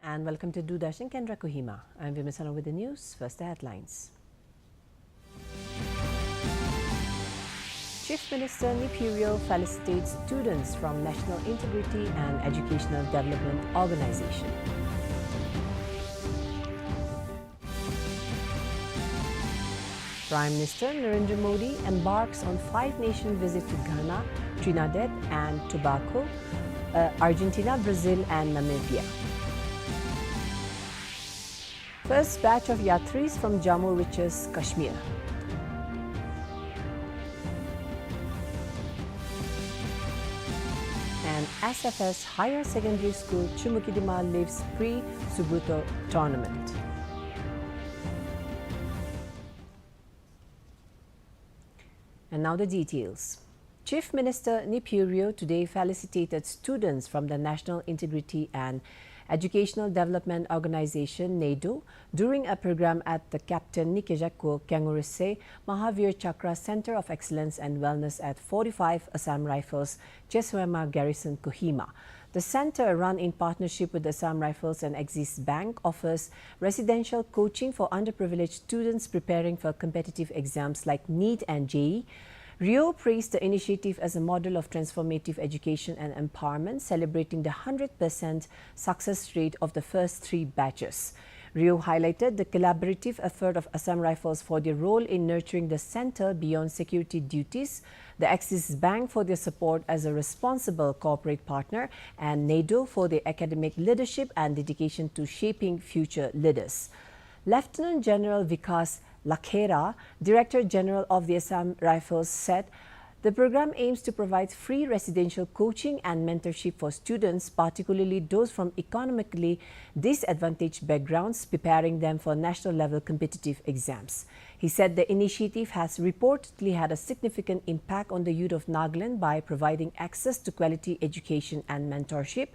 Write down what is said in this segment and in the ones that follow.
And welcome to Doordarshan Kendra Kohima. I'm Vimasana with the news. First, the headlines. Chief Minister Nipurio felicitates students from National Integrity and Educational Development Organization. Prime Minister Narendra Modi embarks on five-nation visit to Ghana, Trinidad and Tobago, Argentina, Brazil and Namibia. First batch of Yatris from Jammu reaches Kashmir. And SFS Higher Secondary School Chumukidima lives pre-Subuto tournament. And now the details. Chief Minister Nipurio today felicitated students from the National Integrity and Educational Development Organization (NAEDO) during a program at the Captain Nikejako Kangurase Mahavir Chakra Center of Excellence and Wellness at 45 Assam Rifles, Cheswema Garrison, Kohima. The center, run in partnership with the Assam Rifles and Axis Bank, offers residential coaching for underprivileged students preparing for competitive exams like NEET and JEE. Rio praised the initiative as a model of transformative education and empowerment, celebrating the 100% success rate of the first three batches. Rio highlighted the collaborative effort of Assam Rifles for their role in nurturing the center beyond security duties, the Axis Bank for their support as a responsible corporate partner, and NAEDO for their academic leadership and dedication to shaping future leaders. Lieutenant General Vikas Lakhera, Director General of the Assam Rifles, said the program aims to provide free residential coaching and mentorship for students, particularly those from economically disadvantaged backgrounds, preparing them for national-level competitive exams. He said the initiative has reportedly had a significant impact on the youth of Nagaland by providing access to quality education and mentorship.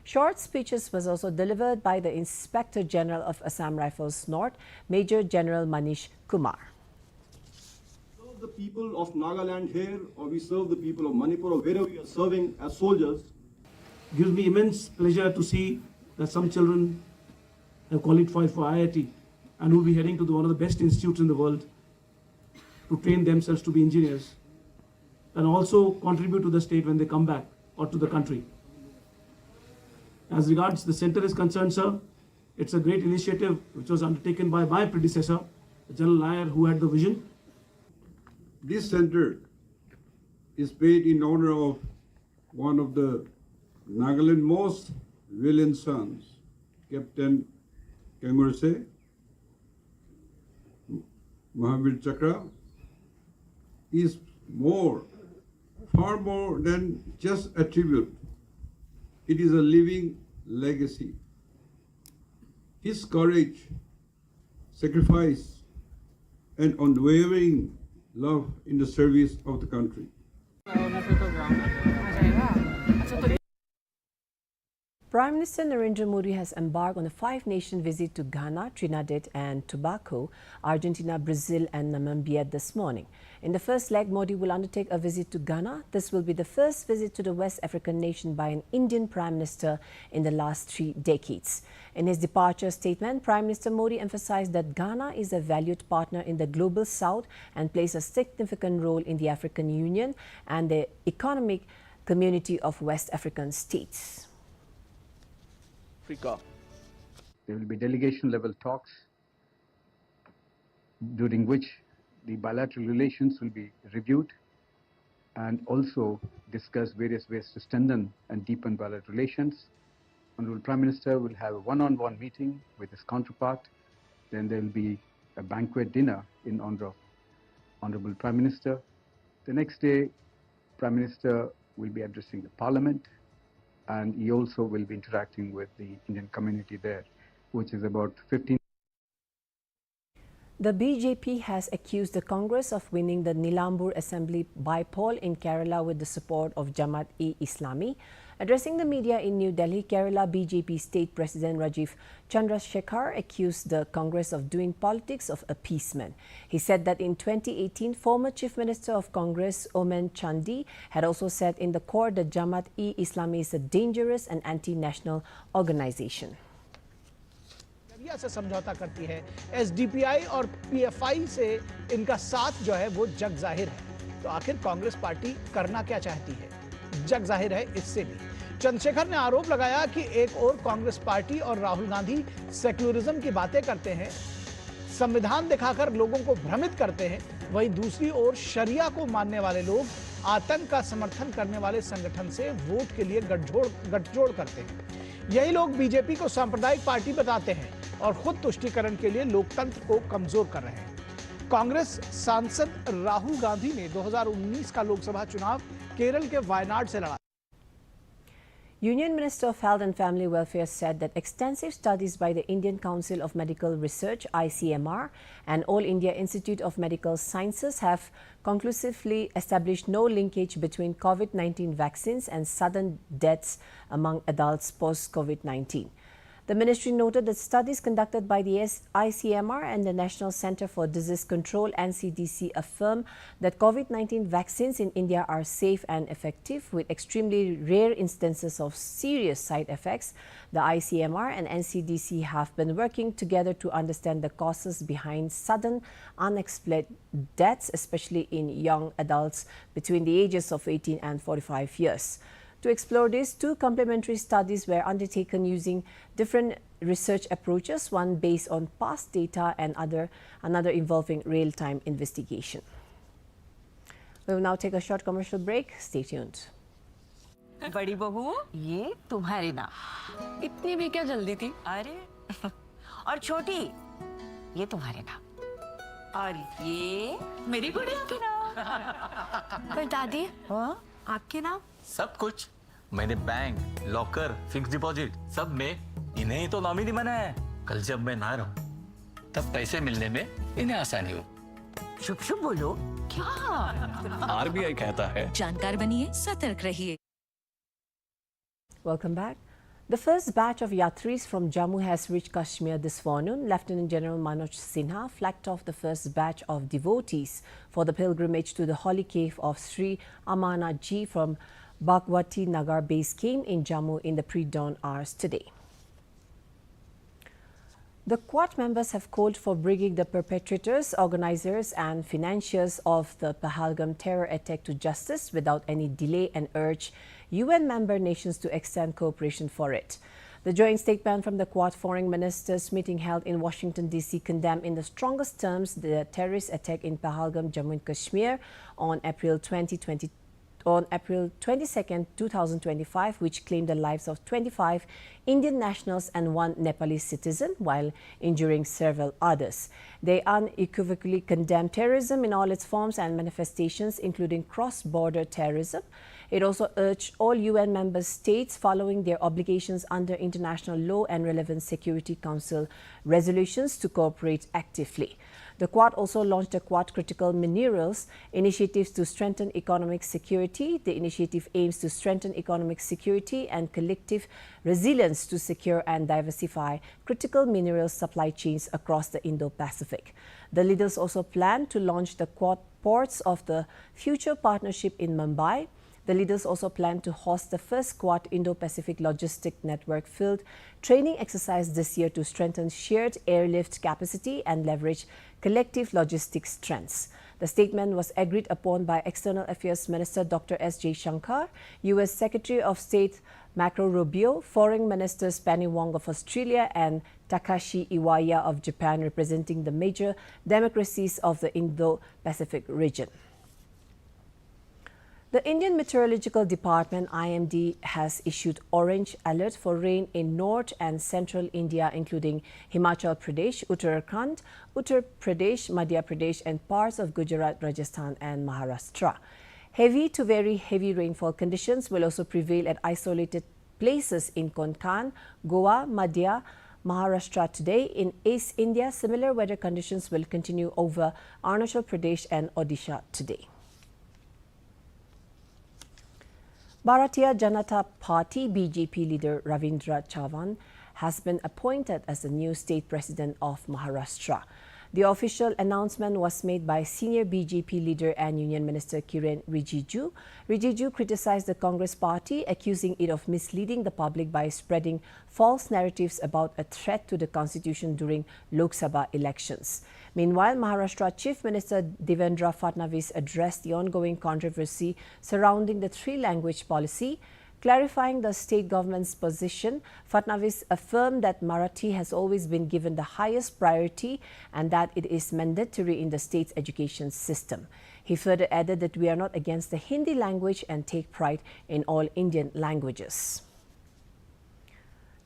Short speeches was also delivered by the Inspector General of Assam Rifles North, Major General Manish Kumar. Serve the people of Nagaland here, or we serve the people of Manipur, or wherever we are serving as soldiers. Gives me immense pleasure to see that some children have qualified for IIT and will be heading to one of the best institutes in the world to train themselves to be engineers and also contribute to the state when they come back or to the country. As regards the center is concerned, sir, it's a great initiative which was undertaken by my predecessor, General Nair, who had the vision. This center is paid in honor of one of the Nagaland most valiant sons, Captain Kangurase Mahavir Chakra. Is far more than just a tribute. It is a living legacy. His courage, sacrifice, and unwavering love in the service of the country. Prime Minister Narendra Modi has embarked on a five-nation visit to Ghana, Trinidad and Tobago, Argentina, Brazil and Namibia this morning. In the first leg, Modi will undertake a visit to Ghana. This will be the first visit to the West African nation by an Indian Prime Minister in the last 3 decades. In his departure statement, Prime Minister Modi emphasized that Ghana is a valued partner in the Global South and plays a significant role in the African Union and the economic community of West African states. Africa. There will be delegation level talks during which the bilateral relations will be reviewed and also discuss various ways to strengthen and deepen bilateral relations. Honorable Prime Minister will have a one-on-one meeting with his counterpart. Then there will be a banquet dinner in honor of Honorable Prime Minister. The next day, Prime Minister will be addressing the Parliament, and he also will be interacting with the Indian community there, which is about 15. The BJP has accused the Congress of winning the Nilambur Assembly by-poll in Kerala with the support of Jamaat-e-Islami. Addressing the media in New Delhi, Kerala BJP State President Rajiv Chandrasekhar accused the Congress of doing politics of appeasement. He said that in 2018, former Chief Minister of Congress Omen Chandi had also said in the court that Jamaat-e-Islami is a dangerous and anti-national organization. India से समझौता करती है। SDPI और PFI से इनका साथ जो है वो जग जाहिर है। तो आखिर कांग्रेस पार्टी करना क्या चाहती है? जग जाहिर है इससे भी। चंद्रशेखर ने आरोप लगाया कि एक और कांग्रेस पार्टी और राहुल गांधी सेक्युलरिज्म की बातें करते हैं, संविधान दिखाकर लोगों को भ्रमित करते हैं, वहीं दूसरी ओर शरिया को मानने वाले लोग आतंक का समर्थन करने वाले संगठन से वोट के लिए गठजोड़ करते हैं। यही लोग बीजेपी को सांप्रदायिक पार्टी बताते हैं और खुद तुष्टीकरण के लिए लोकतंत्र को कमजोर कर रहे हैं। कांग्रेस सांसद राहुल गांधी ने 2019 का लोकसभा चुनाव केरल के वायनाड से लड़ा। Union Minister of Health and Family Welfare said that extensive studies by the Indian Council of Medical Research (ICMR) and All India Institute of Medical Sciences have conclusively established no linkage between COVID-19 vaccines and sudden deaths among adults post-COVID-19. The ministry noted that studies conducted by the ICMR and the National Centre for Disease Control (NCDC) affirm that COVID-19 vaccines in India are safe and effective, with extremely rare instances of serious side effects. The ICMR and NCDC have been working together to understand the causes behind sudden, unexplained deaths, especially in young adults between the ages of 18 and 45 years. To explore this, two complementary studies were undertaken using different research approaches, one based on past data and another involving real-time investigation. We will now take a short commercial break. Stay tuned. बड़ी बहू, ये तुम्हारी ना। इतनी भी क्या जल्दी थी? अरे और छोटी, ये तुम्हारे ना। और ये मेरी गुड़िया की ना। पर दादी, हाँ? आपके नाम? सब कुछ मैंने बैंक, लॉकर, फिक्स डिपॉजिट सब में इन्हें ही तो नॉमिनी बनाया है। कल जब मैं ना रहूं तब पैसे मिलने में इन्हें आसानी हो। शुभ शुभ बोलो। क्या? आरबीआई कहता है जानकार बनिए, सतर्क रहिए। Welcome back. The first batch of Yatris from Jammu has reached Kashmir this forenoon. Lieutenant General Manoj Sinha flagged off the first batch of devotees for the pilgrimage to the holy cave of Sri Amarnath Ji from Bhagwati Nagar base came in Jammu in the pre-dawn hours today. The Quad members have called for bringing the perpetrators, organizers and financiers of the Pahalgam terror attack to justice without any delay and urge UN member nations to extend cooperation for it. The joint statement from the Quad foreign ministers meeting held in Washington, D.C. condemned in the strongest terms the terrorist attack in Pahalgam, Jammu and Kashmir on April 22, 2025, which claimed the lives of 25 Indian nationals and one Nepalese citizen while injuring several others. They unequivocally condemned terrorism in all its forms and manifestations, including cross-border terrorism. It also urged all UN member states, following their obligations under international law and relevant Security Council resolutions, to cooperate actively. The Quad also launched a Quad Critical Minerals initiatives to strengthen economic security. The initiative aims to strengthen economic security and collective resilience to secure and diversify critical mineral supply chains across the Indo-Pacific. The leaders also plan to launch the Quad Ports of the Future Partnership in Mumbai. The leaders also plan to host the first Quad Indo-Pacific Logistic Network field training exercise this year to strengthen shared airlift capacity and leverage collective logistics strengths. The statement was agreed upon by External Affairs Minister Dr. S. Jaishankar, U.S. Secretary of State Marco Rubio, Foreign Ministers Penny Wong of Australia and Takashi Iwaya of Japan, representing the major democracies of the Indo-Pacific region. The Indian Meteorological Department (IMD) has issued orange alert for rain in north and central India, including Himachal Pradesh, Uttarakhand, Uttar Pradesh, Madhya Pradesh, and parts of Gujarat, Rajasthan, and Maharashtra. Heavy to very heavy rainfall conditions will also prevail at isolated places in Konkan, Goa, Madhya, Maharashtra today. In East India, similar weather conditions will continue over Arunachal Pradesh and Odisha today. Bharatiya Janata Party BJP leader Ravindra Chavan has been appointed as the new state president of Maharashtra. The official announcement was made by senior BJP leader and Union Minister Kiren Rijiju. Rijiju criticized the Congress party, accusing it of misleading the public by spreading false narratives about a threat to the constitution during Lok Sabha elections. Meanwhile, Maharashtra Chief Minister Devendra Fadnavis addressed the ongoing controversy surrounding the three-language policy. Clarifying the state government's position, Fadnavis affirmed that Marathi has always been given the highest priority and that it is mandatory in the state's education system. He further added that we are not against the Hindi language and take pride in all Indian languages.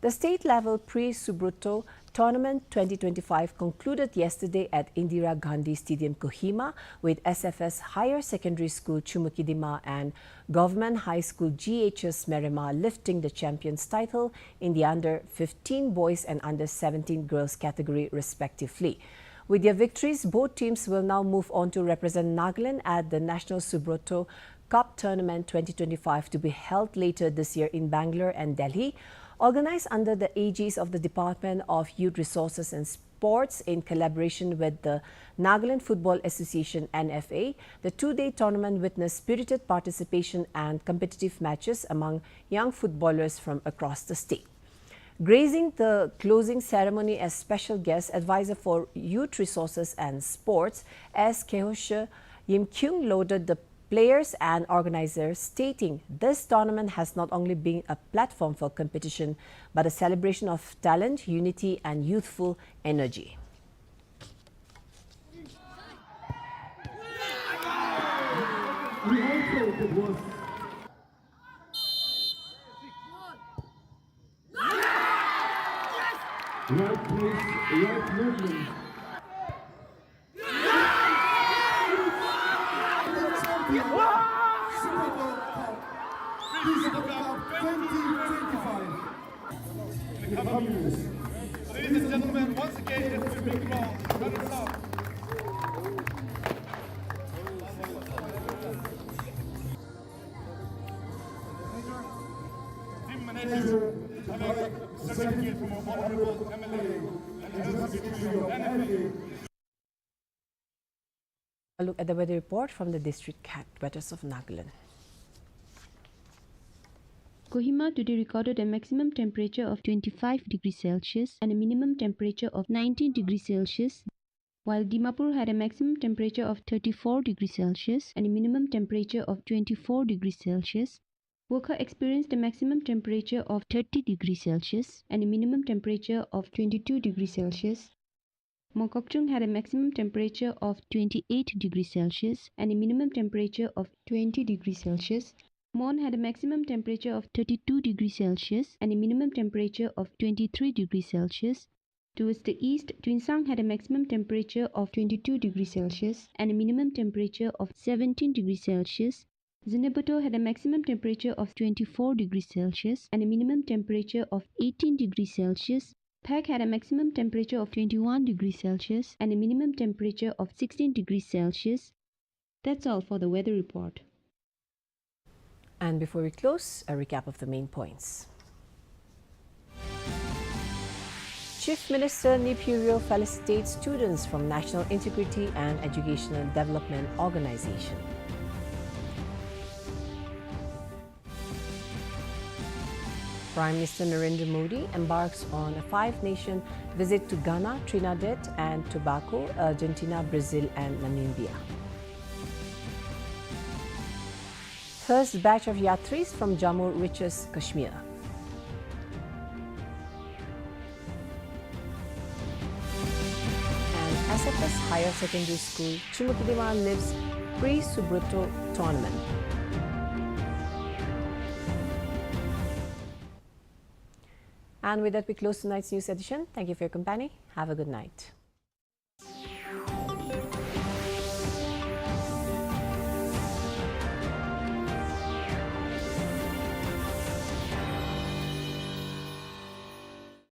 The state-level Pre-Subroto Tournament 2025 concluded yesterday at Indira Gandhi Stadium, Kohima, with SFS Higher Secondary School Chumukidima and Government High School GHS Merima lifting the champions title in the under-15 boys and under-17 girls category respectively. With their victories, both teams will now move on to represent Nagaland at the National Subroto Cup Tournament 2025 to be held later this year in Bangalore and Delhi. Organized under the aegis of the Department of Youth Resources and Sports in collaboration with the Nagaland Football Association NFA, the two-day tournament witnessed spirited participation and competitive matches among young footballers from across the state. Gracing the closing ceremony as special guest, advisor for Youth Resources and Sports, S. Kehoshe Yimkyung lauded the players and organizers, stating this tournament has not only been a platform for competition, but a celebration of talent, unity and youthful energy. Right place, right movement. Ladies and gentlemen, once again, it's a big round. Runners up. Team manager, certificate from our honorable MLA and NFA. A look at the weather report from the district headquarters of Nagaland. Kohima today recorded a maximum temperature of 25 degrees Celsius and a minimum temperature of 19 degrees Celsius, while Dimapur had a maximum temperature of 34 degrees Celsius and a minimum temperature of 24 degrees Celsius. Wokha experienced a maximum temperature of 30 degrees Celsius and a minimum temperature of 22 degrees Celsius. Mokokchung had a maximum temperature of 28 degrees Celsius and a minimum temperature of 20 degrees Celsius. Mon had a maximum temperature of 32 degrees Celsius and a minimum temperature of 23 degrees Celsius. Towards the east, Twinsang had a maximum temperature of 22 degrees Celsius and a minimum temperature of 17 degrees Celsius. Zinabuto had a maximum temperature of 24 degrees Celsius and a minimum temperature of 18 degrees Celsius. Phek had a maximum temperature of 21 degrees Celsius and a minimum temperature of 16 degrees Celsius. That's all for the weather report. And before we close, a recap of the main points. Chief Minister Nipurio felicitates students from National Integrity and Educational Development Organization. Prime Minister Narendra Modi embarks on a five-nation visit to Ghana, Trinidad and Tobago, Argentina, Brazil and Namibia. First batch of Yatris from Jammu reaches Kashmir. And SFS Higher Secondary School Chumukidima lives Pre-Subroto Tournament. And with that, we close tonight's news edition. Thank you for your company. Have a good night.